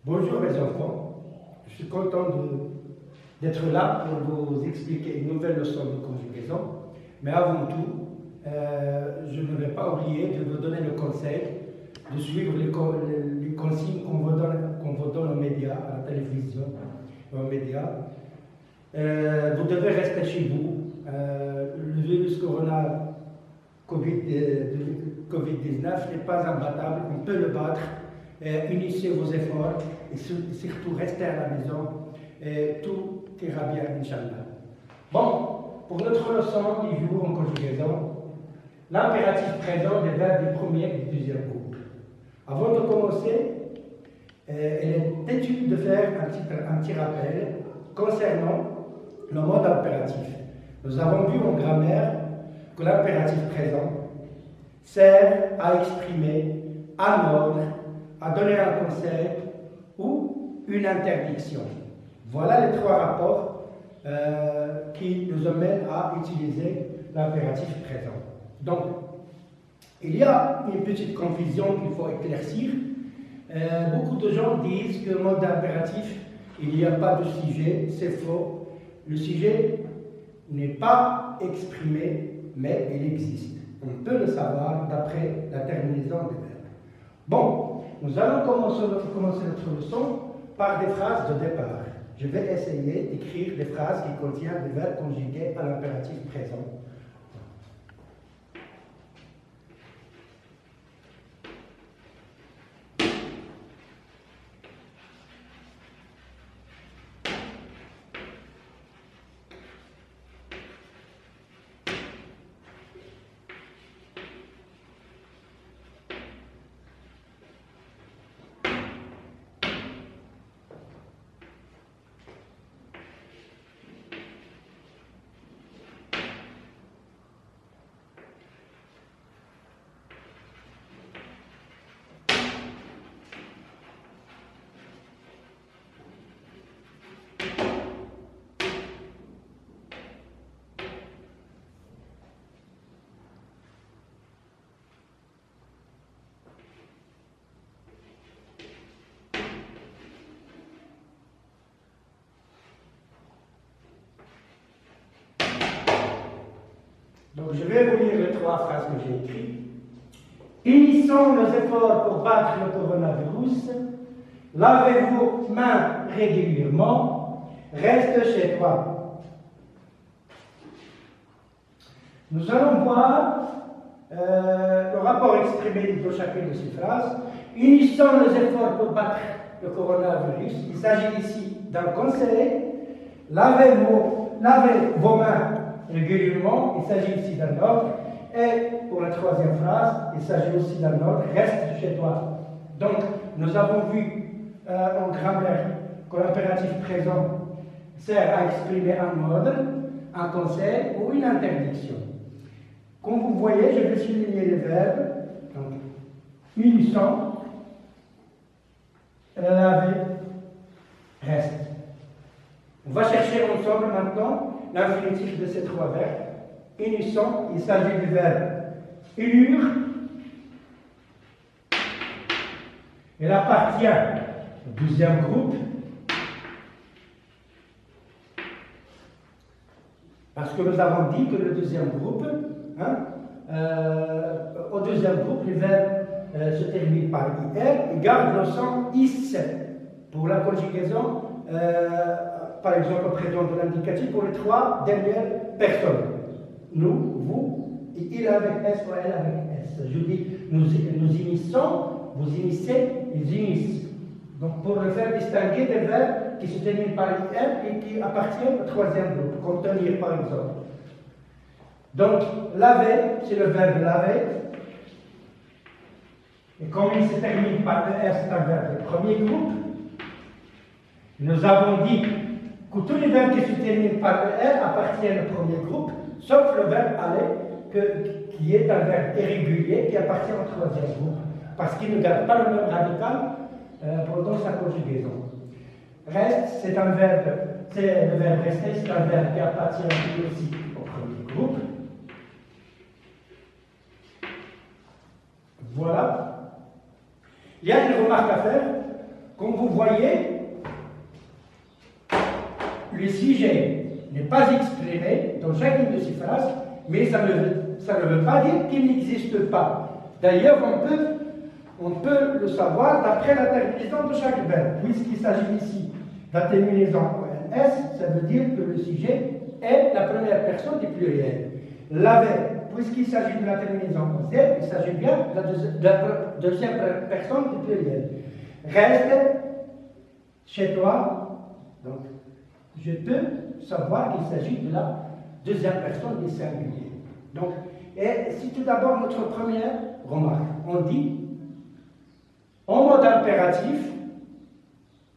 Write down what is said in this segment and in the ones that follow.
Bonjour mes enfants, je suis content d'être là pour vous expliquer une nouvelle leçon de conjugaison. Mais avant tout, je ne vais pas oublier de vous donner le conseil de suivre les consignes qu'on vous donne aux médias, à la télévision, aux médias. Vous devez rester chez vous. Le virus Corona Covid-19 n'est pas imbattable, on peut le battre. Unissez vos efforts et surtout restez à la maison et tout ira bien, Inch'Allah. Bon, pour notre leçon du jour en conjugaison, l'impératif présent des verbes du premier et du deuxième groupe. Avant de commencer, il est utile de faire un petit rappel concernant le mode impératif. Nous avons vu en grammaire que l'impératif présent sert à exprimer un ordre, à donner un conseil ou une interdiction. Voilà les trois rapports qui nous amènent à utiliser l'impératif présent. Donc, il y a une petite confusion qu'il faut éclaircir. Beaucoup de gens disent que le mode impératif, il n'y a pas de sujet, c'est faux. Le sujet n'est pas exprimé, mais il existe. On peut le savoir d'après la terminaison des verbes. Bon, nous allons commencer notre leçon par des phrases de départ. Je vais essayer d'écrire des phrases qui contiennent des verbes conjugués à l'impératif présent. Donc, je vais vous lire les trois phrases que j'ai écrites. Unissons nos efforts pour battre le coronavirus. Lavez vos mains régulièrement. Reste chez toi. Nous allons voir le rapport exprimé de chacune de ces phrases. Unissons nos efforts pour battre le coronavirus. Il s'agit ici d'un conseil. Lavez vos mains régulièrement, il s'agit ici d'un ordre. Et pour la troisième phrase, il s'agit aussi d'un ordre, reste chez toi. Donc, nous avons vu en grammaire que l'impératif présent sert à exprimer un ordre, un conseil ou une interdiction. Comme vous voyez, je vais souligner les verbes. Donc, unissons, laver, reste. On va chercher ensemble maintenant l'infinitif de ces trois verbes. Unissons, il s'agit du verbe unir. Il appartient au deuxième groupe. Parce que nous avons dit que le deuxième groupe, au deuxième groupe, les verbes se terminent par IR et gardent le son IS pour la conjugaison. Par exemple, au présent de l'indicatif pour les trois dernières personnes. Nous, vous, et il avec S ou elle avec S. Je dis, nous unissons, vous unissez, ils unissent. Donc, pour le faire distinguer des verbes qui se terminent par IR et qui appartiennent au troisième groupe, comme tenir par exemple. Donc, laver, c'est le verbe laver. Et comme il se termine par ER, c'est un verbe du premier groupe. Nous avons dit que tous les verbes qui se terminent par ER appartiennent au premier groupe, sauf le verbe aller, qui est un verbe irrégulier qui appartient au troisième groupe, parce qu'il ne garde pas le même radical pendant sa conjugaison. Reste, c'est le verbe rester, c'est un verbe qui appartient aussi au premier groupe. Voilà. Il y a une remarque à faire. comme vous voyez, le sujet n'est pas exprimé dans chacune de ces phrases, mais ça ne veut pas dire qu'il n'existe pas. D'ailleurs, on peut le savoir d'après la terminaison de chaque verbe, puisqu'il s'agit ici de la terminaison ONS, ça veut dire que le sujet est la première personne du pluriel. L'avait, puisqu'il s'agit de la terminaison OZ, il s'agit bien de la deuxième personne du pluriel. Reste chez toi, donc je peux savoir qu'il s'agit de la deuxième personne du singulier. Donc, et c'est tout d'abord notre première remarque. On dit, en mode impératif,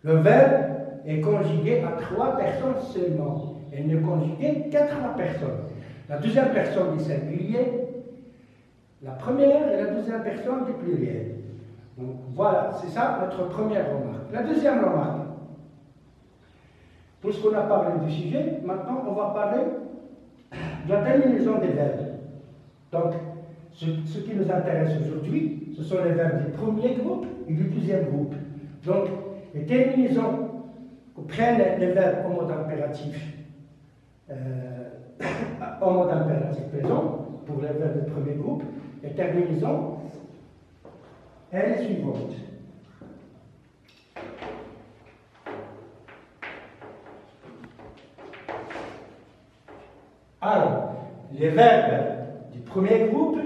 le verbe est conjugué à 3 personnes seulement. Elle n'est conjuguée qu'à 3 personnes. La deuxième personne du singulier, la première et la deuxième personne du pluriel. Donc voilà, c'est ça notre première remarque. La deuxième remarque, puisqu'on a parlé du sujet, maintenant on va parler de la terminaison des verbes. Donc, ce qui nous intéresse aujourd'hui, ce sont les verbes du premier groupe et du deuxième groupe. Donc, les terminaisons prennent les verbes en mode impératif, présent, pour les verbes du premier groupe, et terminaison est la suivante. Alors, les verbes du premier groupe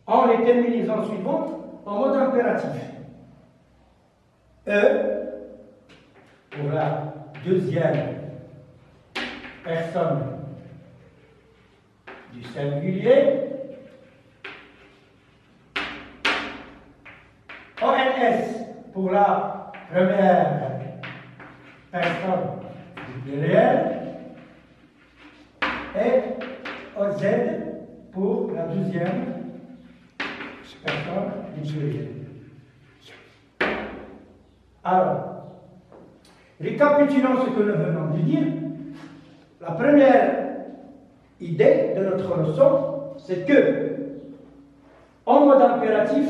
ont les terminaisons suivantes en mode impératif. Pour la deuxième personne du singulier. ONS pour la première personne du pluriel. Et OZ pour la deuxième personne du pluriel. Alors, récapitulons ce que nous venons de dire. La première idée de notre leçon, c'est que, en mode impératif,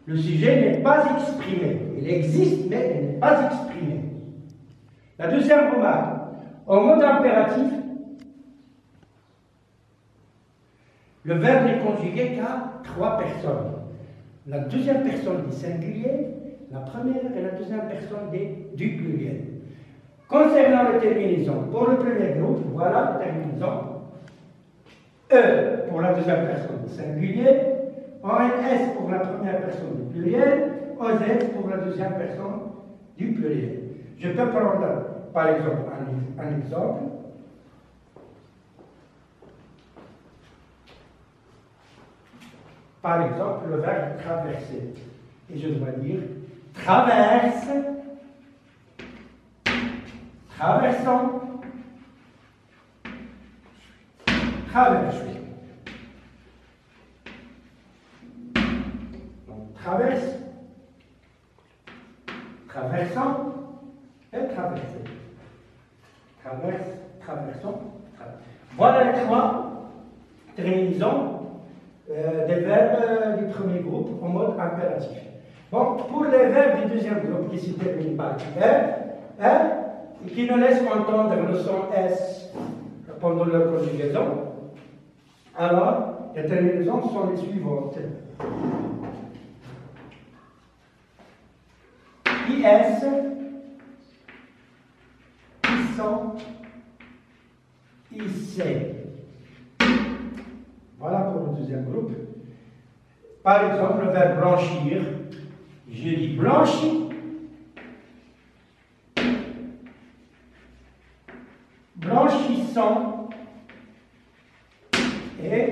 le sujet n'est pas exprimé. Il existe, mais il n'est pas exprimé. La deuxième remarque, en mode impératif, le verbe n'est conjugué qu'à 3 personnes. La deuxième personne du singulier, la première et la deuxième personne du pluriel. Concernant les terminaisons, pour le premier groupe, voilà les terminaisons. E pour la deuxième personne du singulier, ONS pour la première personne du pluriel, OZ pour la deuxième personne du pluriel. Je peux prendre, par exemple, un exemple. Par exemple, le verbe traverser. Et je dois dire traverse, traversons, traverse. Donc, traverse, traversons et traverser. Traverse, traversons, traverse. Voilà les 3 terminaisons des verbes du premier groupe en mode impératif. Bon, pour les verbes du deuxième groupe qui se terminent par R, et qui nous laissent entendre le son S pendant leur conjugaison, alors les terminaisons sont les suivantes. IS, ISON, IC. Voilà pour le deuxième groupe. Par exemple, le verbe blanchir. Je dis blanchi. Blanchissant. Et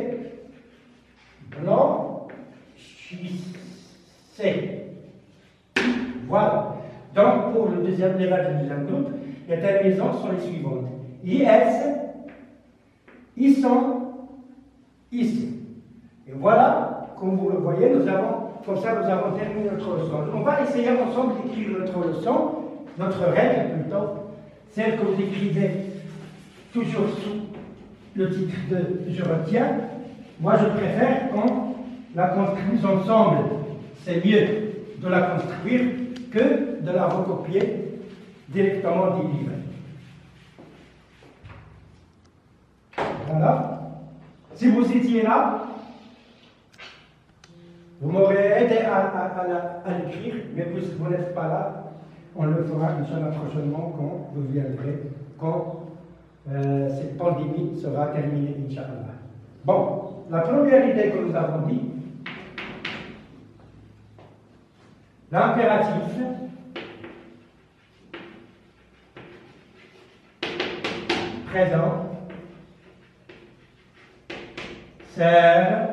blanchissez. Voilà. Donc, pour le deuxième level du deuxième groupe, les terminaisons sont les suivantes. IS, ISON, ici. Et voilà, comme vous le voyez, nous avons terminé notre leçon. On va essayer ensemble d'écrire notre leçon, notre règle plutôt, celle que vous écrivez toujours sous le titre de Je retiens. Moi, je préfère qu'on la construise ensemble. C'est mieux. de la construire que de la recopier directement du livre. Voilà. Si vous étiez là, vous m'aurez aidé à l'écrire, mais puisque vous n'êtes pas là, on le fera Inch'Allah prochainement quand vous viendrez, quand cette pandémie sera terminée, Inch'Allah. Bon, la première idée que nous avons dit, l'impératif présent sert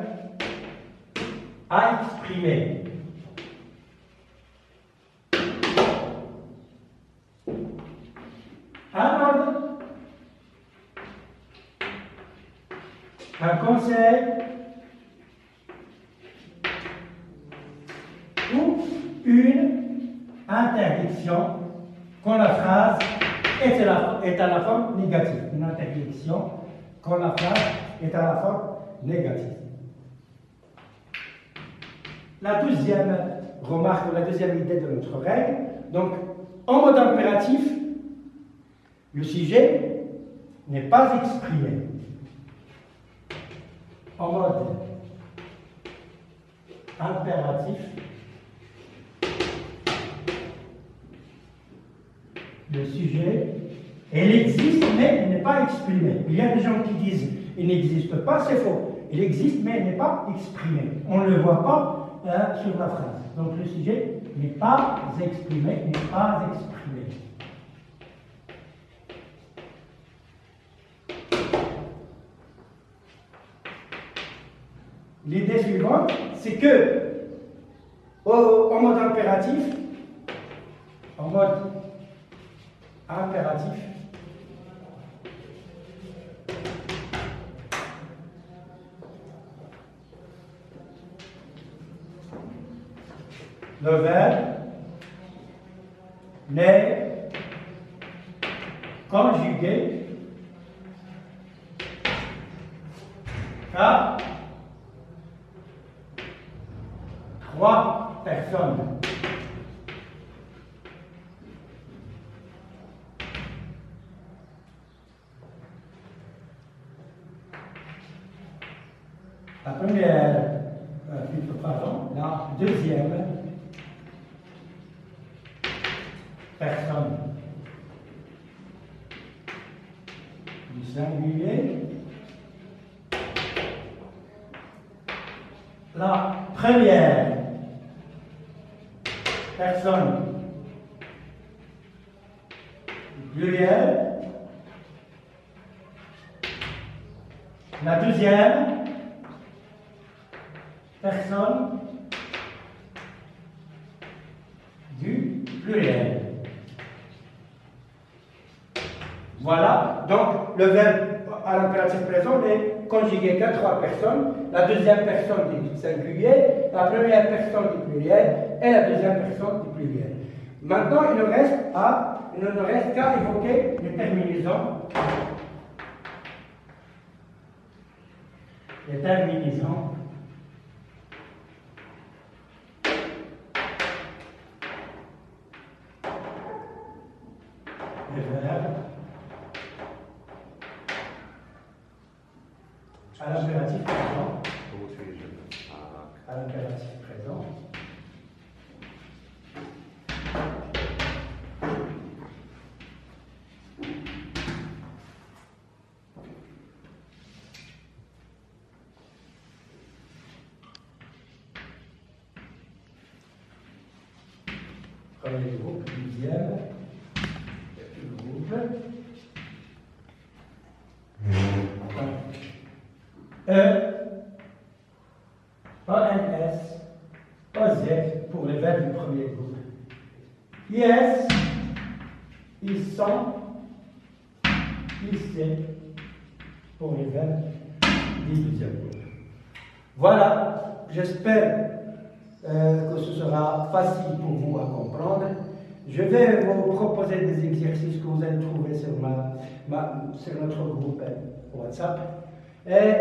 à exprimer un ordre, un conseil ou une interdiction quand la phrase est à la forme négative. Une interdiction quand la phrase est à la forme négative. La deuxième remarque, la deuxième idée de notre règle, donc en mode impératif, le sujet n'est pas exprimé. En mode impératif, le sujet, il existe mais il n'est pas exprimé. Il y a des gens qui disent il n'existe pas, c'est faux. Il existe mais il n'est pas exprimé. On ne le voit pas sur la phrase. Donc le sujet n'est pas exprimé, n'est pas exprimé. L'idée suivante, c'est que en mode impératif, le verbe n'est conjugué qu'à 3 personnes. La première, la deuxième personne du singulier, la première personne du pluriel, la deuxième personne du pluriel. Voilà, donc le verbe à l'impératif présent n'est conjugué qu'à 3 personnes, la deuxième personne du singulier, la première personne du pluriel et la deuxième personne du pluriel. Maintenant, il ne nous reste qu'à évoquer les terminaisons. Les terminaisons. Les verbes à l'impératif présent. À l'impératif présent. Premier groupe, deuxième groupe. ENS, OZ pour les verbes du premier groupe. IS, ils sont, IC pour les verbes du deuxième groupe. Voilà, j'espère que ce sera facile pour vous à comprendre. Je vais vous proposer des exercices que vous allez trouver sur notre groupe WhatsApp. Et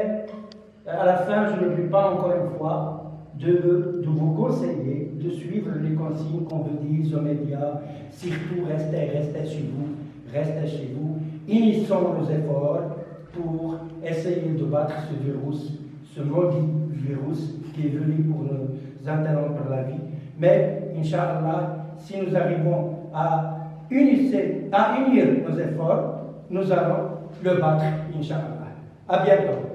à la fin, je n'oublie pas encore une fois de vous conseiller de suivre les consignes qu'on vous dit aux médias, surtout restez chez vous, initions nos efforts pour essayer de battre ce virus, ce maudit virus qui est venu pour nous interrompre la vie. Mais, Inch'Allah, si nous arrivons à unir nos efforts, nous allons le battre, Inch'Allah. À bientôt.